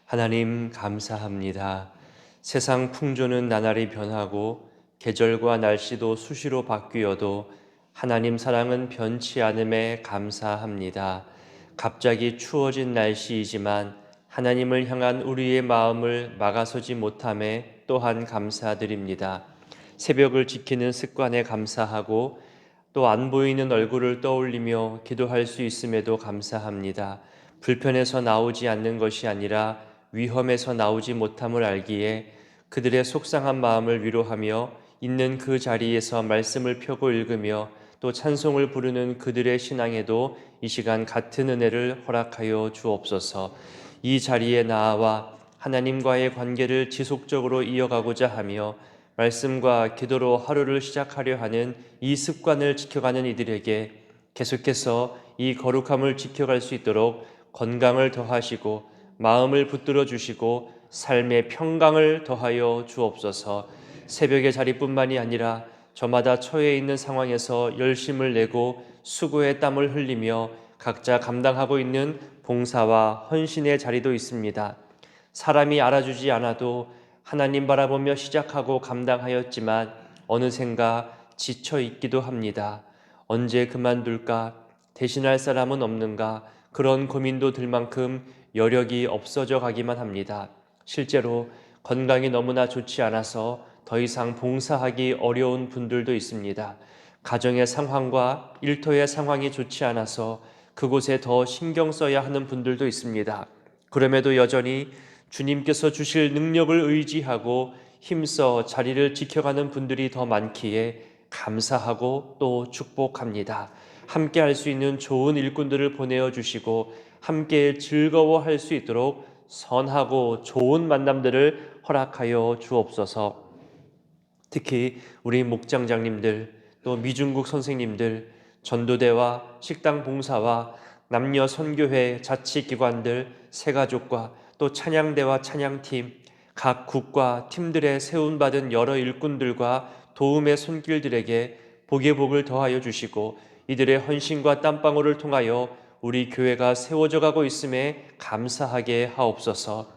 하나님 감사합니다. 세상 풍조는 나날이 변하고 계절과 날씨도 수시로 바뀌어도 하나님 사랑은 변치 않음에 감사합니다. 갑자기 추워진 날씨이지만 하나님을 향한 우리의 마음을 막아서지 못함에 또한 감사드립니다. 새벽을 지키는 습관에 감사하고 또 안 보이는 얼굴을 떠올리며 기도할 수 있음에도 감사합니다. 불편해서 나오지 않는 것이 아니라 위험에서 나오지 못함을 알기에 그들의 속상한 마음을 위로하며 있는 그 자리에서 말씀을 펴고 읽으며 또 찬송을 부르는 그들의 신앙에도 이 시간 같은 은혜를 허락하여 주옵소서. 이 자리에 나와 하나님과의 관계를 지속적으로 이어가고자 하며 말씀과 기도로 하루를 시작하려 하는 이 습관을 지켜가는 이들에게 계속해서 이 거룩함을 지켜갈 수 있도록 건강을 더하시고 마음을 붙들어 주시고 삶의 평강을 더하여 주옵소서. 새벽의 자리뿐만이 아니라 저마다 처해 있는 상황에서 열심을 내고 수고의 땀을 흘리며 각자 감당하고 있는 봉사와 헌신의 자리도 있습니다. 사람이 알아주지 않아도 하나님 바라보며 시작하고 감당하였지만 어느샌가 지쳐 있기도 합니다. 언제 그만둘까? 대신할 사람은 없는가? 그런 고민도 들 만큼 여력이 없어져 가기만 합니다. 실제로 건강이 너무나 좋지 않아서 더 이상 봉사하기 어려운 분들도 있습니다. 가정의 상황과 일터의 상황이 좋지 않아서 그곳에 더 신경 써야 하는 분들도 있습니다. 그럼에도 여전히 주님께서 주실 능력을 의지하고 힘써 자리를 지켜가는 분들이 더 많기에 감사하고 또 축복합니다. 함께 할 수 있는 좋은 일꾼들을 보내어 주시고 함께 즐거워할 수 있도록 선하고 좋은 만남들을 허락하여 주옵소서. 특히 우리 목장장님들, 또 미중국 선생님들, 전도대와 식당 봉사와 남녀 선교회 자치기관들, 새가족과 또 찬양대와 찬양팀, 각 국과 팀들의 세운받은 여러 일꾼들과 도움의 손길들에게 복의 복을 더하여 주시고 이들의 헌신과 땀방울을 통하여 우리 교회가 세워져 가고 있음에 감사하게 하옵소서.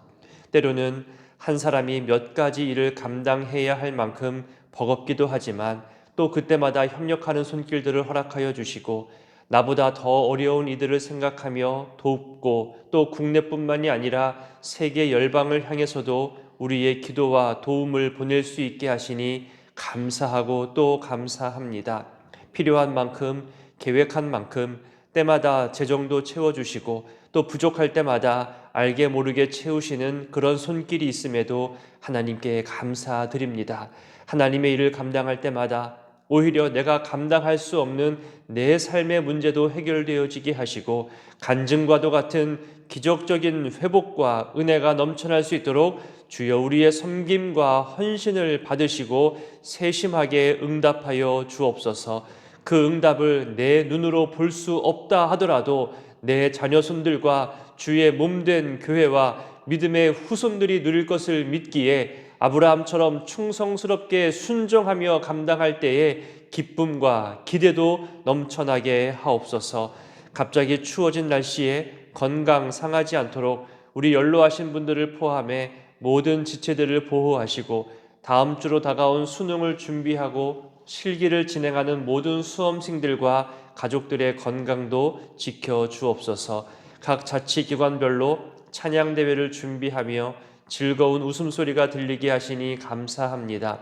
때로는 한 사람이 몇 가지 일을 감당해야 할 만큼 버겁기도 하지만 또 그때마다 협력하는 손길들을 허락하여 주시고 나보다 더 어려운 이들을 생각하며 돕고 또 국내뿐만이 아니라 세계 열방을 향해서도 우리의 기도와 도움을 보낼 수 있게 하시니 감사하고 또 감사합니다. 필요한 만큼 계획한 만큼 때마다 재정도 채워주시고 또 부족할 때마다 알게 모르게 채우시는 그런 손길이 있음에도 하나님께 감사드립니다. 하나님의 일을 감당할 때마다 오히려 내가 감당할 수 없는 내 삶의 문제도 해결되어지게 하시고 간증과도 같은 기적적인 회복과 은혜가 넘쳐날 수 있도록 주여 우리의 섬김과 헌신을 받으시고 세심하게 응답하여 주옵소서. 그 응답을 내 눈으로 볼 수 없다 하더라도 내 자녀손들과 주의 몸된 교회와 믿음의 후손들이 누릴 것을 믿기에 아브라함처럼 충성스럽게 순종하며 감당할 때에 기쁨과 기대도 넘쳐나게 하옵소서. 갑자기 추워진 날씨에 건강 상하지 않도록 우리 연로하신 분들을 포함해 모든 지체들을 보호하시고 다음 주로 다가온 수능을 준비하고 실기를 진행하는 모든 수험생들과 가족들의 건강도 지켜주옵소서. 각 자치기관별로 찬양대회를 준비하며 즐거운 웃음소리가 들리게 하시니 감사합니다.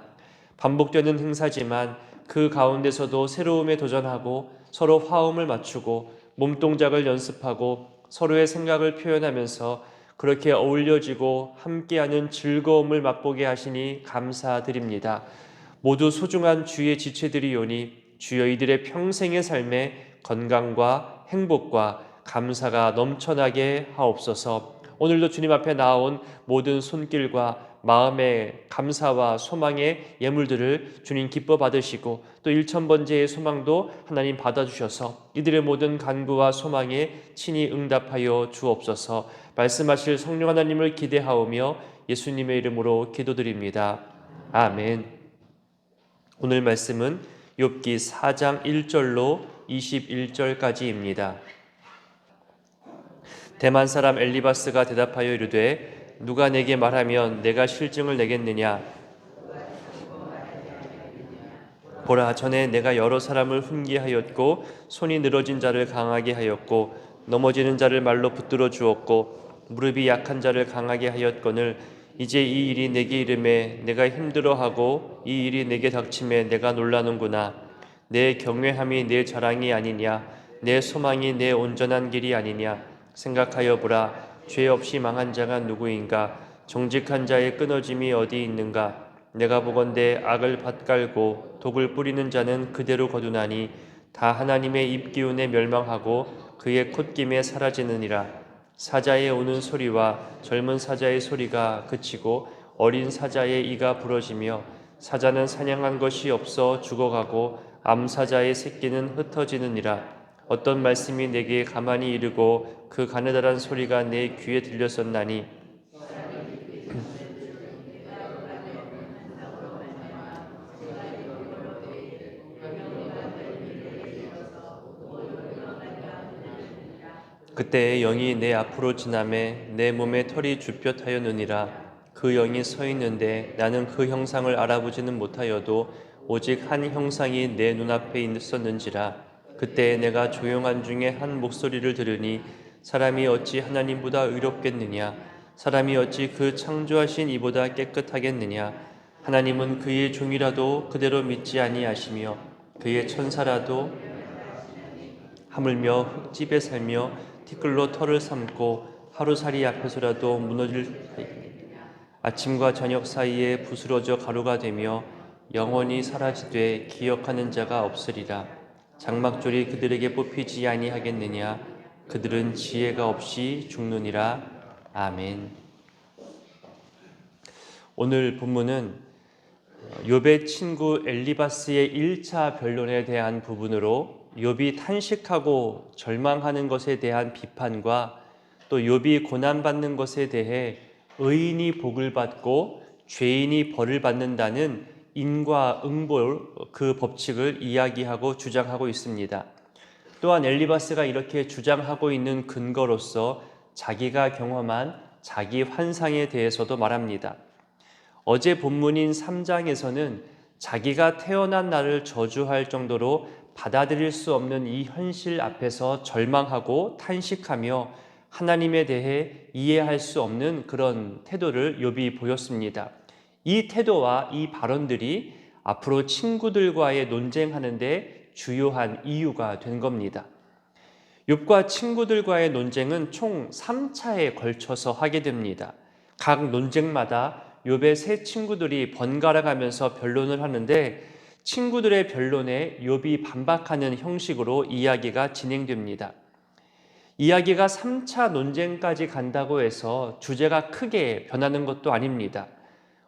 반복되는 행사지만 그 가운데서도 새로움에 도전하고 서로 화음을 맞추고 몸동작을 연습하고 서로의 생각을 표현하면서 그렇게 어울려지고 함께하는 즐거움을 맛보게 하시니 감사드립니다. 모두 소중한 주의 지체들이오니 주여 이들의 평생의 삶에 건강과 행복과 감사가 넘쳐나게 하옵소서. 오늘도 주님 앞에 나온 모든 손길과 마음의 감사와 소망의 예물들을 주님 기뻐 받으시고 또 일천번제의 소망도 하나님 받아주셔서 이들의 모든 간구와 소망에 친히 응답하여 주옵소서. 말씀하실 성령 하나님을 기대하오며 예수님의 이름으로 기도드립니다. 아멘. 오늘 말씀은 욥기 4장 1절로 21절까지입니다. 대만 사람 엘리바스가 대답하여 이르되 누가 내게 말하면 내가 실증을 내겠느냐? 보라, 전에 내가 여러 사람을 훈계하였고 손이 늘어진 자를 강하게 하였고 넘어지는 자를 말로 붙들어 주었고 무릎이 약한 자를 강하게 하였거늘 이제 이 일이 내게 이름에 내가 힘들어하고 이 일이 내게 닥침에 내가 놀라는구나. 내 경외함이 내 자랑이 아니냐? 내 소망이 내 온전한 길이 아니냐? 생각하여 보라. 죄 없이 망한 자가 누구인가? 정직한 자의 끊어짐이 어디 있는가? 내가 보건대 악을 밭갈고 독을 뿌리는 자는 그대로 거두나니 다 하나님의 입기운에 멸망하고 그의 콧김에 사라지느니라. 사자의 우는 소리와 젊은 사자의 소리가 그치고 어린 사자의 이가 부러지며 사자는 사냥한 것이 없어 죽어가고 암사자의 새끼는 흩어지느니라. 어떤 말씀이 내게 가만히 이르고 그 가느다란 소리가 내 귀에 들렸었나니 그때 영이 내 앞으로 지나매 내 몸에 털이 줍혔하였느니라. 그 영이 서 있는데 나는 그 형상을 알아보지는 못하여도 오직 한 형상이 내 눈앞에 있었는지라. 그때 내가 조용한 중에 한 목소리를 들으니 사람이 어찌 하나님보다 의롭겠느냐? 사람이 어찌 그 창조하신 이보다 깨끗하겠느냐? 하나님은 그의 종이라도 그대로 믿지 아니하시며 그의 천사라도 하물며 흙집에 살며 티끌로 털을 삼고 하루살이 앞에서라도 무너질 아침과 저녁 사이에 부스러져 가루가 되며 영원히 사라지되 기억하는 자가 없으리라. 장막줄이 그들에게 뽑히지 아니하겠느냐? 그들은 지혜가 없이 죽느니라. 아멘. 오늘 본문은 욥의 친구 엘리바스의 1차 변론에 대한 부분으로 욥이 탄식하고 절망하는 것에 대한 비판과 또 욥이 고난받는 것에 대해 의인이 복을 받고 죄인이 벌을 받는다는 인과응보 그 법칙을 이야기하고 주장하고 있습니다. 또한 엘리바스가 이렇게 주장하고 있는 근거로서 자기가 경험한 자기 환상에 대해서도 말합니다. 어제 본문인 3장에서는 자기가 태어난 날을 저주할 정도로 받아들일 수 없는 이 현실 앞에서 절망하고 탄식하며 하나님에 대해 이해할 수 없는 그런 태도를 욥이 보였습니다. 이 태도와 이 발언들이 앞으로 친구들과의 논쟁하는 데 주요한 이유가 된 겁니다. 욥과 친구들과의 논쟁은 총 3차에 걸쳐서 하게 됩니다. 각 논쟁마다 욥의 세 친구들이 번갈아 가면서 변론을 하는데 친구들의 변론에 욥이 반박하는 형식으로 이야기가 진행됩니다. 이야기가 3차 논쟁까지 간다고 해서 주제가 크게 변하는 것도 아닙니다.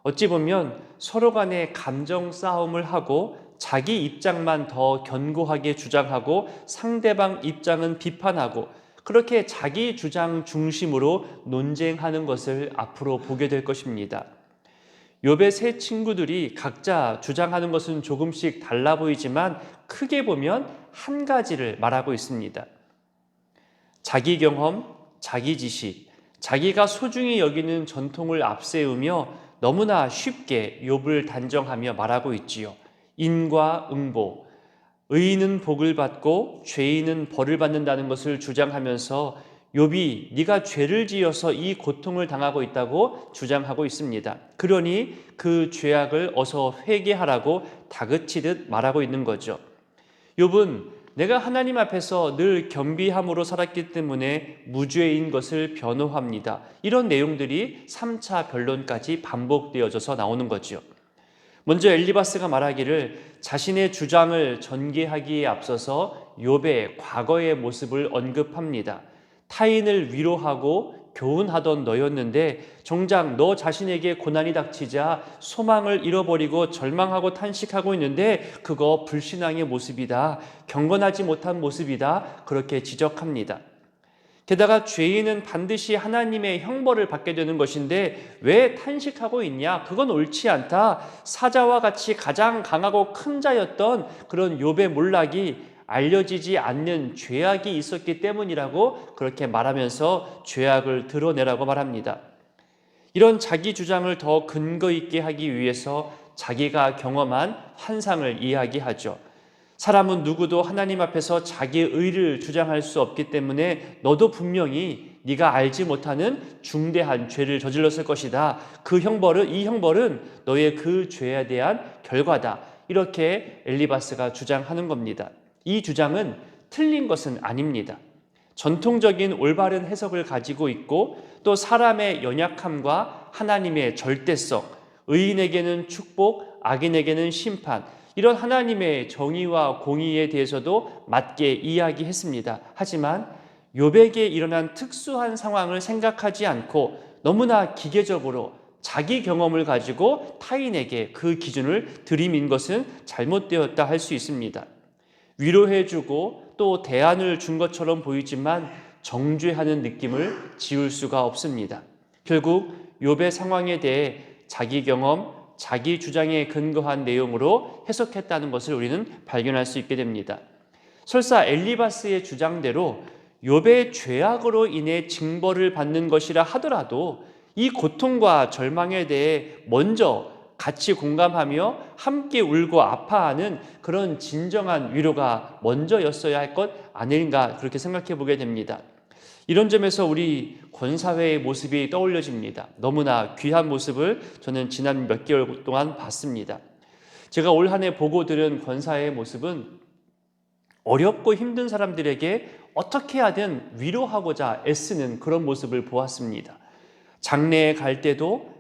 어찌 보면 서로 간에 감정 싸움을 하고 자기 입장만 더 견고하게 주장하고 상대방 입장은 비판하고 그렇게 자기 주장 중심으로 논쟁하는 것을 앞으로 보게 될 것입니다. 욥의 세 친구들이 각자 주장하는 것은 조금씩 달라 보이지만 크게 보면 한 가지를 말하고 있습니다. 자기 경험, 자기 지식, 자기가 소중히 여기는 전통을 앞세우며 너무나 쉽게 욥을 단정하며 말하고 있지요. 인과응보, 의인은 복을 받고 죄인은 벌을 받는다는 것을 주장하면서 욥이 네가 죄를 지어서 이 고통을 당하고 있다고 주장하고 있습니다. 그러니 그 죄악을 어서 회개하라고 다그치듯 말하고 있는 거죠. 욥은 내가 하나님 앞에서 늘 겸비함으로 살았기 때문에 무죄인 것을 변호합니다. 이런 내용들이 3차 변론까지 반복되어져서 나오는 거죠. 먼저 엘리바스가 말하기를 자신의 주장을 전개하기에 앞서서 욥의 과거의 모습을 언급합니다. 타인을 위로하고 교훈하던 너였는데 정작 너 자신에게 고난이 닥치자 소망을 잃어버리고 절망하고 탄식하고 있는데 그거 불신앙의 모습이다. 경건하지 못한 모습이다. 그렇게 지적합니다. 게다가 죄인은 반드시 하나님의 형벌을 받게 되는 것인데 왜 탄식하고 있냐? 그건 옳지 않다. 사자와 같이 가장 강하고 큰 자였던 그런 욥의 몰락이 알려지지 않는 죄악이 있었기 때문이라고 그렇게 말하면서 죄악을 드러내라고 말합니다. 이런 자기 주장을 더 근거 있게 하기 위해서 자기가 경험한 환상을 이야기하죠. 사람은 누구도 하나님 앞에서 자기의 의를 주장할 수 없기 때문에 너도 분명히 네가 알지 못하는 중대한 죄를 저질렀을 것이다. 이 형벌은 너의 그 죄에 대한 결과다. 이렇게 엘리바스가 주장하는 겁니다. 이 주장은 틀린 것은 아닙니다. 전통적인 올바른 해석을 가지고 있고 또 사람의 연약함과 하나님의 절대성, 의인에게는 축복, 악인에게는 심판, 이런 하나님의 정의와 공의에 대해서도 맞게 이야기했습니다. 하지만 욥에게 일어난 특수한 상황을 생각하지 않고 너무나 기계적으로 자기 경험을 가지고 타인에게 그 기준을 들이민 것은 잘못되었다 할 수 있습니다. 위로해주고 또 대안을 준 것처럼 보이지만 정죄하는 느낌을 지울 수가 없습니다. 결국 욥의 상황에 대해 자기 경험, 자기 주장에 근거한 내용으로 해석했다는 것을 우리는 발견할 수 있게 됩니다. 설사 엘리바스의 주장대로 욥의 죄악으로 인해 징벌을 받는 것이라 하더라도 이 고통과 절망에 대해 먼저 같이 공감하며 함께 울고 아파하는 그런 진정한 위로가 먼저였어야 할 것 아닌가 그렇게 생각해 보게 됩니다. 이런 점에서 우리 권사회의 모습이 떠올려집니다. 너무나 귀한 모습을 저는 지난 몇 개월 동안 봤습니다. 제가 올 한 해 보고 들은 권사회의 모습은 어렵고 힘든 사람들에게 어떻게 하든 위로하고자 애쓰는 그런 모습을 보았습니다. 장례에 갈 때도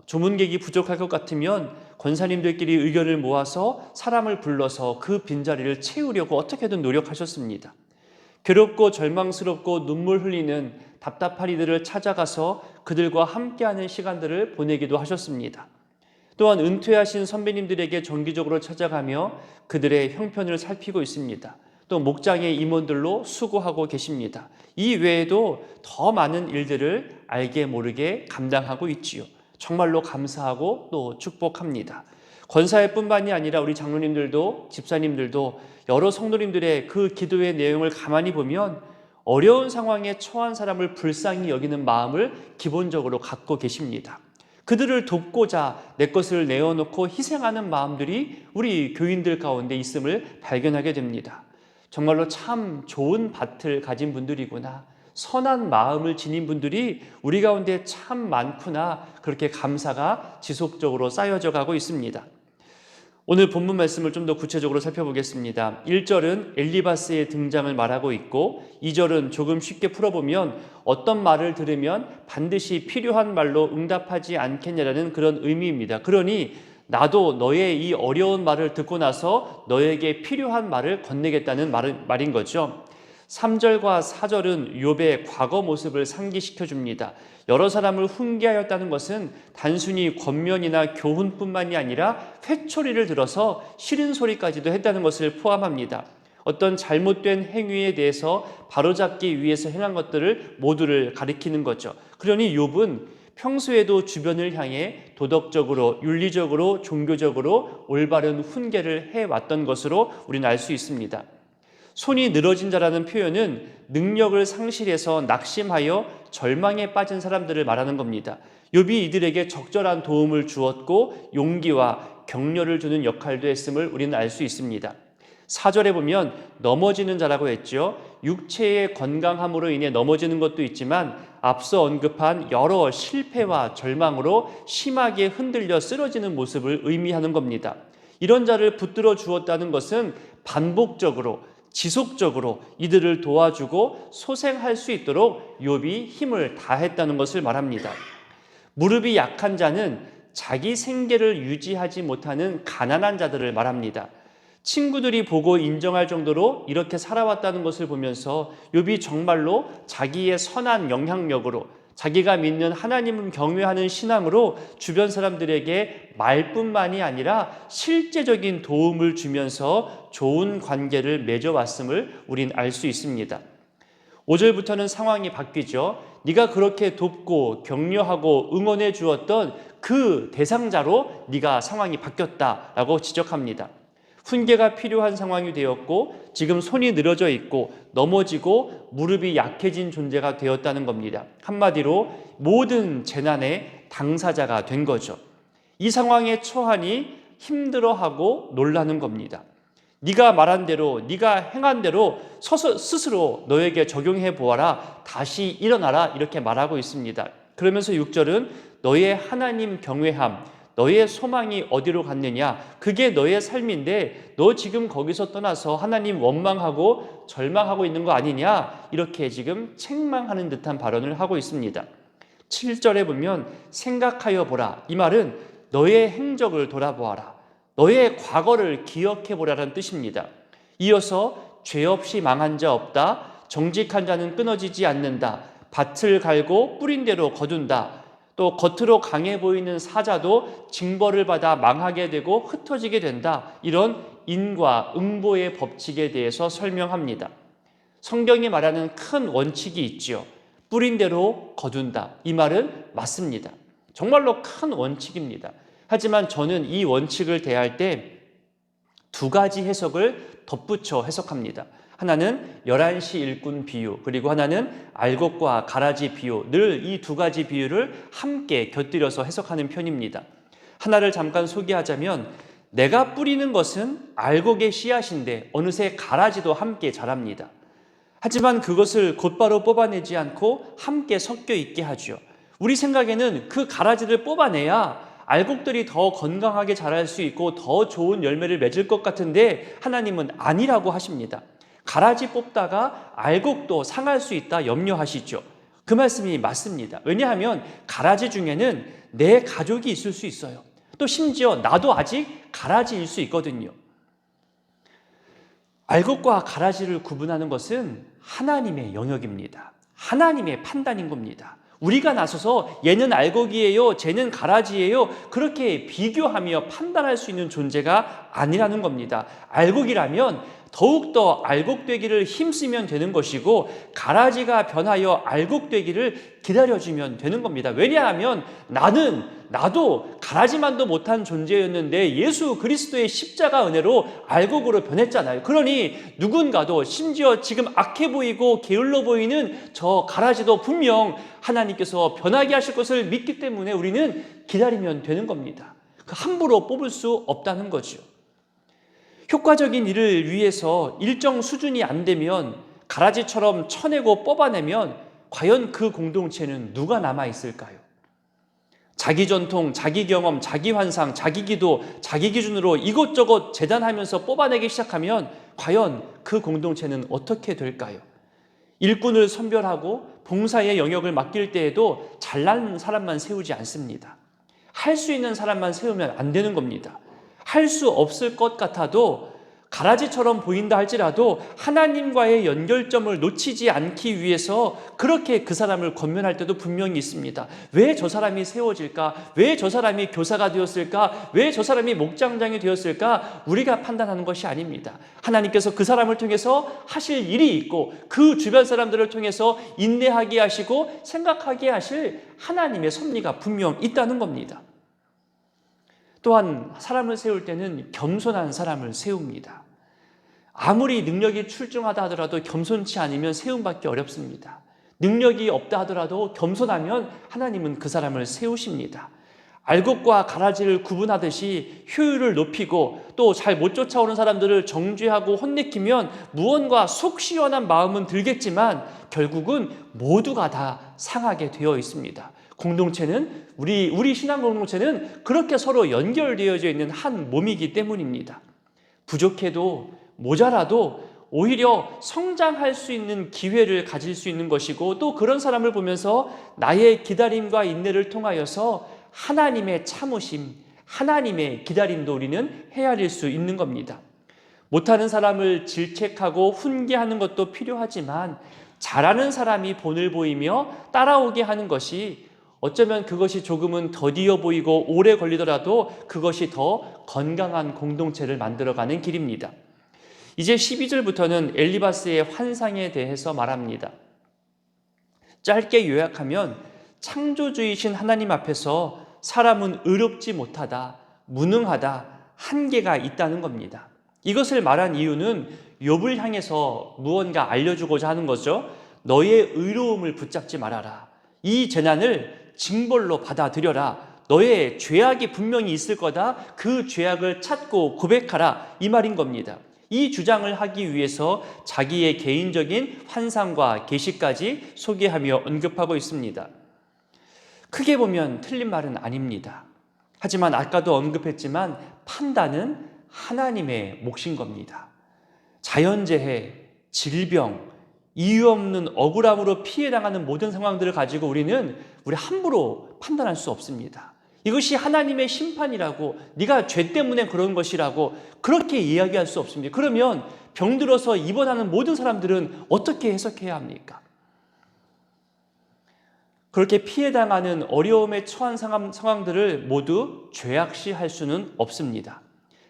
조문객이 부족할 것 같으면 권사님들끼리 의견을 모아서 사람을 불러서 그 빈자리를 채우려고 어떻게든 노력하셨습니다. 괴롭고 절망스럽고 눈물 흘리는 답답하리들을 찾아가서 그들과 함께하는 시간들을 보내기도 하셨습니다. 또한 은퇴하신 선배님들에게 정기적으로 찾아가며 그들의 형편을 살피고 있습니다. 또 목장의 임원들로 수고하고 계십니다. 이 외에도 더 많은 일들을 알게 모르게 감당하고 있지요. 정말로 감사하고 또 축복합니다. 권사회뿐만이 아니라 우리 장로님들도 집사님들도 여러 성도님들의 그 기도의 내용을 가만히 보면 어려운 상황에 처한 사람을 불쌍히 여기는 마음을 기본적으로 갖고 계십니다. 그들을 돕고자 내 것을 내어놓고 희생하는 마음들이 우리 교인들 가운데 있음을 발견하게 됩니다. 정말로 참 좋은 밭을 가진 분들이구나, 선한 마음을 지닌 분들이 우리 가운데 참 많구나, 그렇게 감사가 지속적으로 쌓여져 가고 있습니다. 오늘 본문 말씀을 좀 더 구체적으로 살펴보겠습니다. 1절은 엘리바스의 등장을 말하고 있고 2절은 조금 쉽게 풀어보면 어떤 말을 들으면 반드시 필요한 말로 응답하지 않겠냐라는 그런 의미입니다. 그러니 나도 너의 이 어려운 말을 듣고 나서 너에게 필요한 말을 건네겠다는 말인 거죠. 3절과 4절은 욥의 과거 모습을 상기시켜 줍니다. 여러 사람을 훈계하였다는 것은 단순히 권면이나 교훈뿐만이 아니라 회초리를 들어서 싫은 소리까지도 했다는 것을 포함합니다. 어떤 잘못된 행위에 대해서 바로잡기 위해서 행한 것들을 모두를 가리키는 거죠. 그러니 욥은 평소에도 주변을 향해 도덕적으로, 윤리적으로, 종교적으로 올바른 훈계를 해왔던 것으로 우리는 알 수 있습니다. 손이 늘어진 자라는 표현은 능력을 상실해서 낙심하여 절망에 빠진 사람들을 말하는 겁니다. 욥이 이들에게 적절한 도움을 주었고 용기와 격려를 주는 역할도 했음을 우리는 알 수 있습니다. 4절에 보면 넘어지는 자라고 했죠. 육체의 건강함으로 인해 넘어지는 것도 있지만 앞서 언급한 여러 실패와 절망으로 심하게 흔들려 쓰러지는 모습을 의미하는 겁니다. 이런 자를 붙들어 주었다는 것은 반복적으로 지속적으로 이들을 도와주고 소생할 수 있도록 욥이 힘을 다했다는 것을 말합니다. 무릎이 약한 자는 자기 생계를 유지하지 못하는 가난한 자들을 말합니다. 친구들이 보고 인정할 정도로 이렇게 살아왔다는 것을 보면서 욥이 정말로 자기의 선한 영향력으로 자기가 믿는 하나님을 경외하는 신앙으로 주변 사람들에게 말뿐만이 아니라 실제적인 도움을 주면서 좋은 관계를 맺어왔음을 우린 알 수 있습니다. 5절부터는 상황이 바뀌죠. 네가 그렇게 돕고 격려하고 응원해 주었던 그 대상자로 네가 상황이 바뀌었다라고 지적합니다. 훈계가 필요한 상황이 되었고 지금 손이 늘어져 있고 넘어지고 무릎이 약해진 존재가 되었다는 겁니다. 한마디로 모든 재난에 당사자가 된 거죠. 이 상황에 처하니 힘들어하고 놀라는 겁니다. 네가 말한 대로, 네가 행한 대로 스스로 너에게 적용해 보아라. 다시 일어나라. 이렇게 말하고 있습니다. 그러면서 6절은 너의 하나님 경외함, 너의 소망이 어디로 갔느냐? 그게 너의 삶인데 너 지금 거기서 떠나서 하나님 원망하고 절망하고 있는 거 아니냐? 이렇게 지금 책망하는 듯한 발언을 하고 있습니다. 7절에 보면 생각하여 보라. 이 말은 너의 행적을 돌아보아라. 너의 과거를 기억해 보라는 뜻입니다. 이어서 죄 없이 망한 자 없다. 정직한 자는 끊어지지 않는다. 밭을 갈고 뿌린 대로 거둔다. 또 겉으로 강해 보이는 사자도 징벌을 받아 망하게 되고 흩어지게 된다. 이런 인과 응보의 법칙에 대해서 설명합니다. 성경이 말하는 큰 원칙이 있지요. 뿌린 대로 거둔다. 이 말은 맞습니다. 정말로 큰 원칙입니다. 하지만 저는 이 원칙을 대할 때 두 가지 해석을 덧붙여 해석합니다. 하나는 11시 일꾼 비유, 그리고 하나는 알곡과 가라지 비유, 늘 이 두 가지 비유를 함께 곁들여서 해석하는 편입니다. 하나를 잠깐 소개하자면 내가 뿌리는 것은 알곡의 씨앗인데 어느새 가라지도 함께 자랍니다. 하지만 그것을 곧바로 뽑아내지 않고 함께 섞여 있게 하죠. 우리 생각에는 그 가라지를 뽑아내야 알곡들이 더 건강하게 자랄 수 있고 더 좋은 열매를 맺을 것 같은데 하나님은 아니라고 하십니다. 가라지 뽑다가 알곡도 상할 수 있다 염려하시죠. 그 말씀이 맞습니다. 왜냐하면 가라지 중에는 내 가족이 있을 수 있어요. 또 심지어 나도 아직 가라지일 수 있거든요. 알곡과 가라지를 구분하는 것은 하나님의 영역입니다. 하나님의 판단인 겁니다. 우리가 나서서 얘는 알곡이에요, 쟤는 가라지예요, 그렇게 비교하며 판단할 수 있는 존재가 아니라는 겁니다. 알곡이라면 더욱더 알곡되기를 힘쓰면 되는 것이고 가라지가 변하여 알곡되기를 기다려주면 되는 겁니다. 왜냐하면 나도 가라지만도 못한 존재였는데 예수 그리스도의 십자가 은혜로 알곡으로 변했잖아요. 그러니 누군가도 심지어 지금 악해 보이고 게을러 보이는 저 가라지도 분명 하나님께서 변하게 하실 것을 믿기 때문에 우리는 기다리면 되는 겁니다. 함부로 뽑을 수 없다는 거죠. 효과적인 일을 위해서 일정 수준이 안 되면 가라지처럼 쳐내고 뽑아내면 과연 그 공동체는 누가 남아있을까요? 자기 전통, 자기 경험, 자기 환상, 자기 기도, 자기 기준으로 이것저것 재단하면서 뽑아내기 시작하면 과연 그 공동체는 어떻게 될까요? 일꾼을 선별하고 봉사의 영역을 맡길 때에도 잘난 사람만 세우지 않습니다. 할 수 있는 사람만 세우면 안 되는 겁니다. 할 수 없을 것 같아도 가라지처럼 보인다 할지라도 하나님과의 연결점을 놓치지 않기 위해서 그렇게 그 사람을 권면할 때도 분명히 있습니다. 왜 저 사람이 세워질까? 왜 저 사람이 교사가 되었을까? 왜 저 사람이 목장장이 되었을까? 우리가 판단하는 것이 아닙니다. 하나님께서 그 사람을 통해서 하실 일이 있고 그 주변 사람들을 통해서 인내하게 하시고 생각하게 하실 하나님의 섭리가 분명 있다는 겁니다. 또한 사람을 세울 때는 겸손한 사람을 세웁니다. 아무리 능력이 출중하다 하더라도 겸손치 않으면 세움받기 어렵습니다. 능력이 없다 하더라도 겸손하면 하나님은 그 사람을 세우십니다. 알곡과 가라지를 구분하듯이 효율을 높이고 또 잘 못 쫓아오는 사람들을 정죄하고 혼내키면 무언가 속 시원한 마음은 들겠지만 결국은 모두가 다 상하게 되어 있습니다. 공동체는 우리 신앙 공동체는 그렇게 서로 연결되어져 있는 한 몸이기 때문입니다. 부족해도 모자라도 오히려 성장할 수 있는 기회를 가질 수 있는 것이고 또 그런 사람을 보면서 나의 기다림과 인내를 통하여서 하나님의 참으심, 하나님의 기다림도 우리는 헤아릴 수 있는 겁니다. 못하는 사람을 질책하고 훈계하는 것도 필요하지만 잘하는 사람이 본을 보이며 따라오게 하는 것이 어쩌면 그것이 조금은 더디어 보이고 오래 걸리더라도 그것이 더 건강한 공동체를 만들어가는 길입니다. 이제 12절부터는 엘리바스의 환상에 대해서 말합니다. 짧게 요약하면 창조주이신 하나님 앞에서 사람은 의롭지 못하다, 무능하다, 한계가 있다는 겁니다. 이것을 말한 이유는 욥을 향해서 무언가 알려주고자 하는 거죠. 너의 의로움을 붙잡지 말아라. 이 재난을 징벌로 받아들여라. 너의 죄악이 분명히 있을 거다. 그 죄악을 찾고 고백하라. 이 말인 겁니다. 이 주장을 하기 위해서 자기의 개인적인 환상과 계시까지 소개하며 언급하고 있습니다. 크게 보면 틀린 말은 아닙니다. 하지만 아까도 언급했지만 판단은 하나님의 몫인 겁니다. 자연재해, 질병, 이유 없는 억울함으로 피해당하는 모든 상황들을 가지고 우리 함부로 판단할 수 없습니다. 이것이 하나님의 심판이라고, 네가 죄 때문에 그런 것이라고 그렇게 이야기할 수 없습니다. 그러면 병들어서 입원하는 모든 사람들은 어떻게 해석해야 합니까? 그렇게 피해당하는 어려움에 처한 상황들을 모두 죄악시할 수는 없습니다.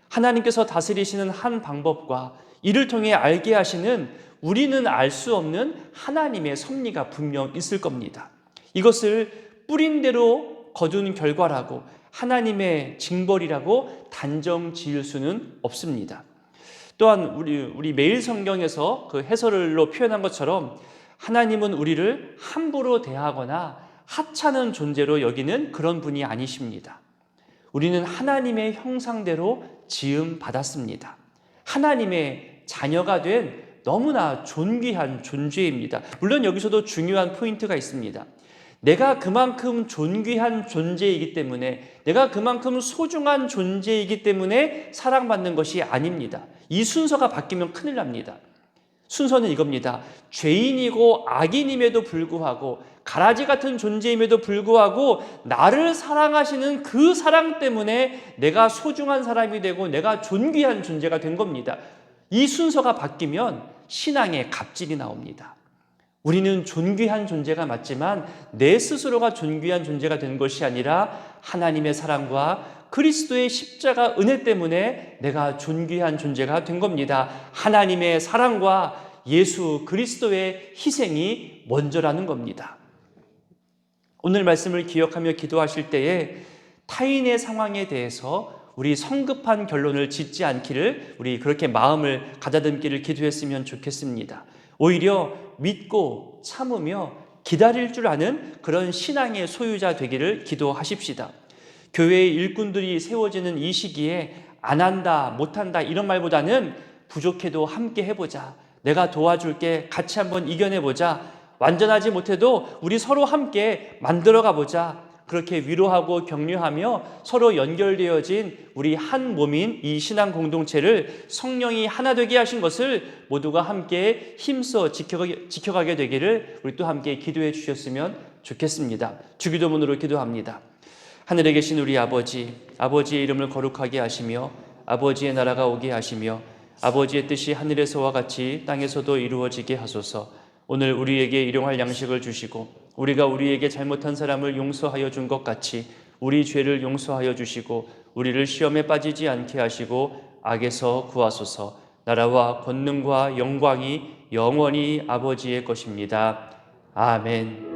하나님께서 다스리시는 한 방법과 이를 통해 알게 하시는 우리는 알 수 없는 하나님의 섭리가 분명 있을 겁니다. 이것을 뿌린 대로 거둔 결과라고, 하나님의 징벌이라고 단정 지을 수는 없습니다. 또한 우리 매일 성경에서 그 해설로 표현한 것처럼 하나님은 우리를 함부로 대하거나 하찮은 존재로 여기는 그런 분이 아니십니다. 우리는 하나님의 형상대로 지음 받았습니다. 하나님의 자녀가 된 너무나 존귀한 존재입니다. 물론 여기서도 중요한 포인트가 있습니다. 내가 그만큼 존귀한 존재이기 때문에, 내가 그만큼 소중한 존재이기 때문에 사랑받는 것이 아닙니다. 이 순서가 바뀌면 큰일 납니다. 순서는 이겁니다. 죄인이고 악인임에도 불구하고, 가라지 같은 존재임에도 불구하고 나를 사랑하시는 그 사랑 때문에 내가 소중한 사람이 되고 내가 존귀한 존재가 된 겁니다. 이 순서가 바뀌면 신앙에 갑질이 나옵니다. 우리는 존귀한 존재가 맞지만 내 스스로가 존귀한 존재가 된 것이 아니라 하나님의 사랑과 그리스도의 십자가 은혜 때문에 내가 존귀한 존재가 된 겁니다. 하나님의 사랑과 예수 그리스도의 희생이 먼저라는 겁니다. 오늘 말씀을 기억하며 기도하실 때에 타인의 상황에 대해서 우리 성급한 결론을 짓지 않기를, 우리 그렇게 마음을 가다듬기를 기도했으면 좋겠습니다. 오히려 믿고 참으며 기다릴 줄 아는 그런 신앙의 소유자 되기를 기도하십시다. 교회의 일꾼들이 세워지는 이 시기에 안 한다, 못한다 이런 말보다는 부족해도 함께 해보자, 내가 도와줄게, 같이 한번 이겨내보자, 완전하지 못해도 우리 서로 함께 만들어가 보자, 그렇게 위로하고 격려하며 서로 연결되어진 우리 한 몸인 이 신앙 공동체를 성령이 하나 되게 하신 것을 모두가 함께 힘써 지켜가게 되기를 우리 또 함께 기도해 주셨으면 좋겠습니다. 주기도문으로 기도합니다. 하늘에 계신 우리 아버지, 아버지의 이름을 거룩하게 하시며 아버지의 나라가 오게 하시며 아버지의 뜻이 하늘에서와 같이 땅에서도 이루어지게 하소서. 오늘 우리에게 일용할 양식을 주시고 우리가 우리에게 잘못한 사람을 용서하여 준 것 같이 우리 죄를 용서하여 주시고 우리를 시험에 빠지지 않게 하시고 악에서 구하소서. 나라와 권능과 영광이 영원히 아버지의 것입니다. 아멘.